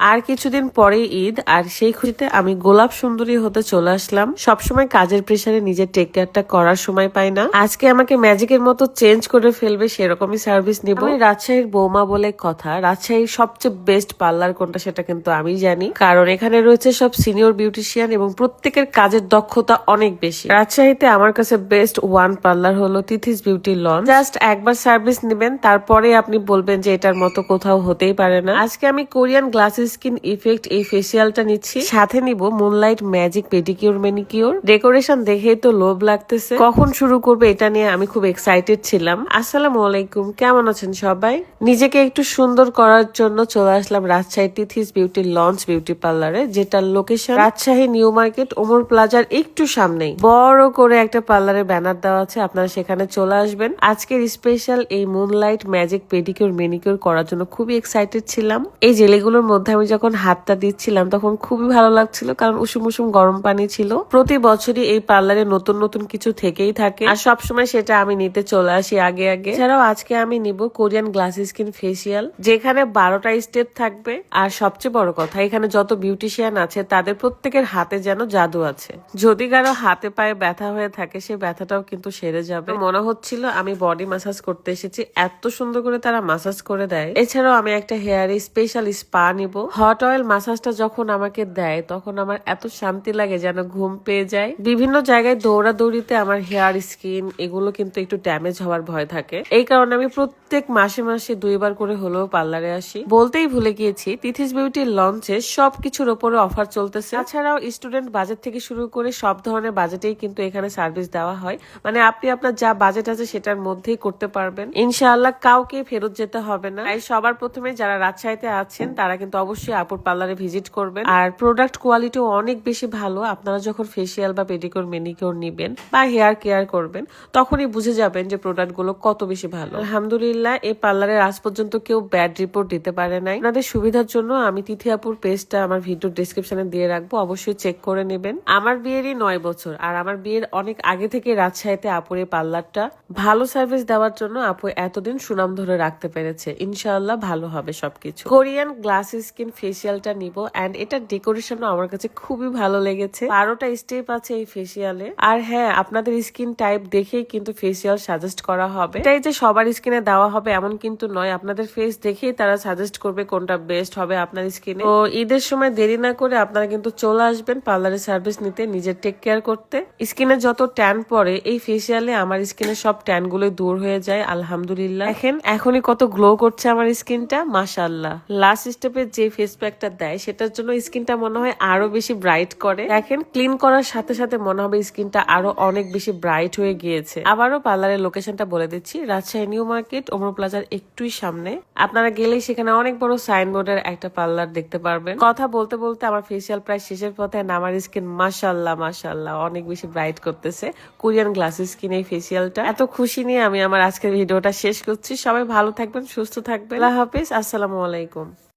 আর কিছুদিন পরে ঈদ, আর সেই খুশিতে আমি গোলাপ সুন্দরী হতে চলে আসলাম। সবসময় কাজের প্রেসারে নিজের টেক কেয়ারটা করার সময় পাই না। আজকে আমাকে ম্যাজিকের মতো চেঞ্জ করে ফেলবে সেরকমই সার্ভিস নিব। আমি রাজশাহীর বৌমা বলে কথা, রাজশাহীর সবচেয়ে বেস্ট পার্লার কোনটা সেটা কিন্তু আমি জানি, কারণ এখানে রয়েছে সব সিনিয়র বিউটিশিয়ান এবং প্রত্যেকের কাজের দক্ষতা অনেক বেশি। রাজশাহীতে আমার কাছে বেস্ট ওয়ান পার্লার হলো তিথিস বিউটি লঞ্চ। জাস্ট একবার সার্ভিস নেবেন, তারপরে আপনি বলবেন যে এটার মতো কোথাও হতেই পারে না। আজকে আমি কোরিয়ান গ্লাসেস স্কিন ইফেক্ট এই ফেসিয়ালটা নিচ্ছি, সাথে নিব moonlight magic pedicure manicure. Decoration দেখেই তো লোভ লাগতেছে, কখন শুরু করবে এটা নিয়ে আমি খুব এক্সাইটেড ছিলাম। আসসালামু আলাইকুম, কেমন আছেন সবাই? নিজেকে একটু সুন্দর করার জন্য চলে আসলাম রাজশাহী তিথিস বিউটি লঞ্চ বিউটি পার্লারে, যেটার location Rajshahi new market Omar প্লাজার একটু সামনেই। বড় করে একটা পার্লারের ব্যানার দেওয়া আছে, আপনারা সেখানে চলে আসবেন। আজকের স্পেশাল এই মুনলাইট ম্যাজিক পেডিকিউর ম্যানিকিউর করার জন্য খুবই এক্সাইটেড ছিলাম। এই জেলেগুলোর মধ্যে আমি যখন হাতটা দিচ্ছিলাম তখন খুবই ভালো লাগছিল, কারণ উষুম উষুম গরম পানি ছিল। প্রতি বছরই এই পার্লারে নতুন নতুন কিছু থেকেই থাকে, আর সবসময় সেটা আমি নিতে চলে আসি আগে আগে। এছাড়াও আজকে আমি নিব কোরিয়ান গ্লাস স্কিন ফেসিয়াল, যেখানে 12টা স্টেপ থাকবে। আর সবচেয়ে বড় কথা, এখানে যত বিউটিশিয়ান আছে তাদের প্রত্যেকের হাতে যেন জাদু আছে। যদি কারো হাতে পায়ে ব্যথা হয়ে থাকে, সেই ব্যথাটাও কিন্তু সেরে যাবে। মনে হচ্ছিল আমি বডি ম্যাসাজ করতে এসেছি, এত সুন্দর করে তারা ম্যাসাজ করে দেয়। এছাড়াও আমি একটা হেয়ারে স্পেশাল স্পা নিব। হট অয়েল মাসাজটা যখন আমাকে দেয় তখন আমার এত শান্তি লাগে যেন ঘুম পেয়ে যায়। বিভিন্ন জায়গায় দৌড়াদৌড়িতে আমার হেয়ার স্কিন এগুলো কিন্তু একটু ড্যামেজ হওয়ার ভয় থাকে, এই কারণে আমি প্রত্যেক মাসে মাসে 2বার করে হলেও পার্লারে আসি। বলতেই ভুলে গিয়েছি, তিথিস বিউটি লঞ্চে সবকিছুর উপরে অফার চলতেছে। তাছাড়াও স্টুডেন্ট বাজেট থেকে শুরু করে সব ধরনের বাজেটেই কিন্তু এখানে সার্ভিস দেওয়া হয়। মানে আপনি আপনার যা বাজেট আছে সেটার মধ্যেই করতে পারবেন ইনশাআল্লাহ, কাউকে ফেরত যেতে হবে না। তাই সবার প্রথমে যারা রাজশাহীতে আছেন তারা কিন্তু অবশ্যই আপুর পার্লারে ভিজিট করবেন। আর প্রোডাক্ট কোয়ালিটিও অনেক বেশি ভালো। আপনারা যখন ফেসিয়াল বা পেডিকিউর ম্যানিকিউর নিবেন বা হেয়ার কেয়ার করবেন, তখনই বুঝে যাবেন যে প্রোডাক্ট গুলো কত বেশি ভালো। আলহামদুলিল্লাহ, এই পার্লারের আজ পর্যন্ত কেউ ব্যাড রিপোর্ট দিতে পারে নাই। আপনাদের সুবিধার জন্য আমি তিথি আপুর পেজটা আমার ভিডিও ডেসক্রিপশনে দিয়ে রাখবো, অবশ্যই চেক করে নেবেন। আমার বিয়েরই 9 বছর, আর আমার বিয়ের অনেক আগে থেকে রাজশাহীতে আপুর এই পার্লারটা ভালো সার্ভিস দেওয়ার জন্য আপু এতদিন সুনাম ধরে রাখতে পেরেছে। ইনশাআল্লাহ ভালো হবে সবকিছু। কোরিয়ান গ্লাস স্কিন ফেসিয়ালটা নিব, এন্ড এটার ডেকোরেশনও আমার কাছে খুবই ভালো লেগেছে। 12টা স্টেপ আছে এই ফেসিয়ালে। আর হ্যাঁ, আপনাদের স্কিন টাইপ দেখেই কিন্তু ফেসিয়াল সাজেস্ট করা হবে। এটাই যে সবার স্কিনে দেওয়া হবে এমন কিন্তু নয়, আপনাদের ফেস দেখেই তারা সাজেস্ট করবে কোনটা বেস্ট হবে আপনার স্কিনে। তো ঈদের সময় দেরি না করে আপনারা কিন্তু চলে আসবেন পার্লারের সার্ভিস নিতে, নিজের টেক কেয়ার করতে। স্কিনে যত ট্যান পড়ে এই ফেসিয়ালে আমার স্কিনের সব ট্যান গুলো দূর হয়ে যায় আলহামদুলিল্লাহ। দেখেন এখনই কত গ্লো করছে আমার স্কিনটা, মাশাআল্লাহ। লাস্ট স্টেপে যে ফেস প্যাকটা দেয় সেটার জন্য স্কিনটা মনে হয় আরো বেশি ব্রাইট করে। দেখেন ক্লিন করার সাথে সাথে মনে হবে স্কিনটা আরো অনেক বেশি ব্রাইট হয়ে গিয়েছে। আবারও পার্লারের লোকেশনটা বলে দিচ্ছি, রাজশাহী নিউ মার্কেট ওমর প্লাজার একটুই সামনে। আপনারা গেলেই সেখানে অনেক বড় সাইনবোর্ডের একটা পার্লার দেখতে পারবেন। কথা বলতে বলতে আমার ফেসিয়াল প্রায় শেষের পথে, আমার স্কিন মাশাআল্লাহ মাশাআল্লাহ অনেক বেশি ব্রাইট করতেছে কোরিয়ান গ্লাস স্কিন এই ফেসিয়ালটা। এত খুশি নিয়ে আমি আমার আজকের ভিডিওটা শেষ করছি। সবাই ভালো থাকবেন, সুস্থ থাকবেন। আল্লাহ হাফেজ, আসসালামু আলাইকুম।